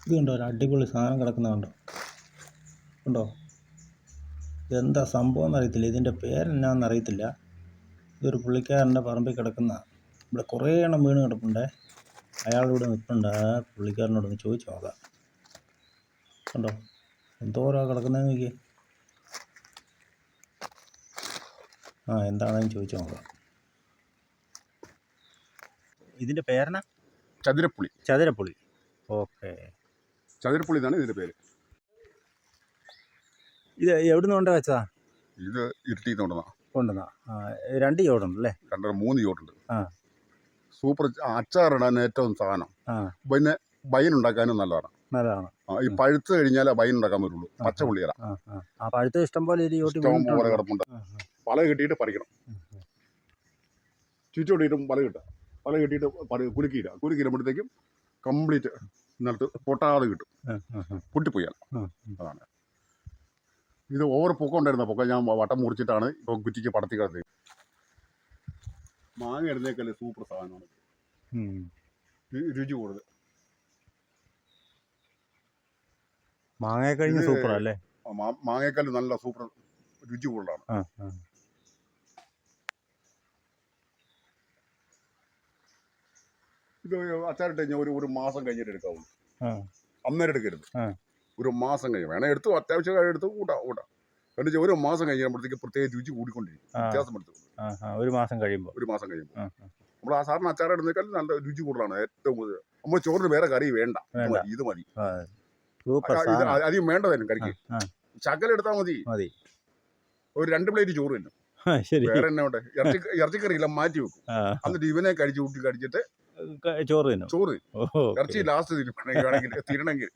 ഇത് കണ്ടോ, ഒരു അടിപൊളി സാധനം കിടക്കുന്നതുണ്ടോ? ഉണ്ടോ? എന്താ സംഭവം എന്നറിയത്തില്ല, ഇതിൻ്റെ പേരെന്നാന്ന് അറിയത്തില്ല. ഇതൊരു പുള്ളിക്കാരൻ്റെ പറമ്പിൽ കിടക്കുന്ന, ഇവിടെ കുറേ എണ്ണം വീണ് കിടപ്പുണ്ടേ. അയാളിവിടെ നിൽപ്പുണ്ട്. ആ പുള്ളിക്കാരനോടൊന്ന് ചോദിച്ചു നോക്കാം. കണ്ടോ എന്തോരാ കിടക്കുന്നതെന്ന് നോക്കി. എന്താണെന്ന് ചോദിച്ചു നോക്കാം. ഇതിൻ്റെ പേരെന്നാ? ചതുരപ്പുളി. ചതുരപ്പുളി. ഓക്കെ, ചതുരപ്പുളി എന്നാണ് ഇതിൻ്റെ പേര്. ഇത് എവിടെ നിന്ന് കൊണ്ടു വെച്ചതാ? ഇത് ഇരുട്ടിയിൽ നിന്ന് കൊണ്ടുവന്നാ? 2 ചോടുണ്ടല്ലേ? 3 ചോട്ടുണ്ട്. ആ, സൂപ്പർ. അച്ചാറിടാൻ ഏറ്റവും സാധനം. പിന്നെ ബൈൻ ഉണ്ടാക്കാനും നല്ലതാണ്. നല്ലതാണ്. ഈ പഴുത്ത് കഴിഞ്ഞാൽ ബൈൻ ഉണ്ടാക്കാൻ പറ്റുള്ളൂ. പച്ചപ്പുള്ളിയല പഴുത്ത് ഇഷ്ടം പോലെ പോലെ കിടപ്പുണ്ട്. പല കെട്ടിയിട്ട് പറിക്കണം. ചുറ്റോടിയിട്ടും പല കിട്ടുക. പല കെട്ടിയിട്ട് കുലുക്കിയിടുമ്പോഴത്തേക്കും കംപ്ലീറ്റ് നിലത്ത് പൊട്ടാതെ കിട്ടും. പൊട്ടിപ്പോയാൽ അതാണ്. ഇത് ഓവർ പൊക്കം ഉണ്ടായിരുന്ന പൊക്കം ഞാൻ വട്ടം മുറിച്ചിട്ടാണ് ഇപ്പോൾ കുറ്റിക്ക് പടത്തി കിടത്തി. മാങ്ങ ഇടുന്നേക്കല്ലേ സൂപ്പർ സാധനമാണ്. രുചി കൂടുതൽ. മാങ്ങ സൂപ്പർ അല്ലേ? മാങ്ങേക്കാൾ നല്ല സൂപ്പർ രുചി കൂടുതലാണ്. ഇത് അച്ചാറിട്ട് കഴിഞ്ഞാൽ ഒരു മാസം കഴിഞ്ഞിട്ട് എടുക്കാവുള്ളൂ. അന്നേരം എടുക്കരുത്. ഒരു മാസം കഴിഞ്ഞ് വേണേൽ എടുത്തു, അത്യാവശ്യം എടുത്ത് കൂട്ടാം. കാരണം വെച്ചാൽ ഒരു മാസം കഴിയുമ്പോഴത്തേക്ക് പ്രത്യേക രുചി കൂടിക്കൊണ്ടിരിക്കും. വ്യത്യാസം എടുത്തു ഒരു മാസം കഴിയുമ്പോൾ നമ്മൾ ആ സാറിന് അച്ചാർ ഇടുന്നേക്കാൾ നല്ല രുചി കൂടുതലാണ്. ഏറ്റവും കൂടുതൽ നമ്മൾ ചോറിന് വേറെ കറി വേണ്ട, ഇത് മതി. അധികം വേണ്ടതായിരുന്നു കറിക്ക്. ശകലം എടുത്താൽ മതി. ഒരു 2 പ്ലേറ്റ് ചോറ് തന്നെ. വേറെ എന്നാ വേണ്ടേ? ഇറച്ചിക്കറി എല്ലാം മാറ്റി വെക്കും. എന്നിട്ട് ഇവനെ കഴിച്ചിട്ട് ചോറ് ഇറച്ചി ലാസ്റ്റ് തിരണമെങ്കിൽ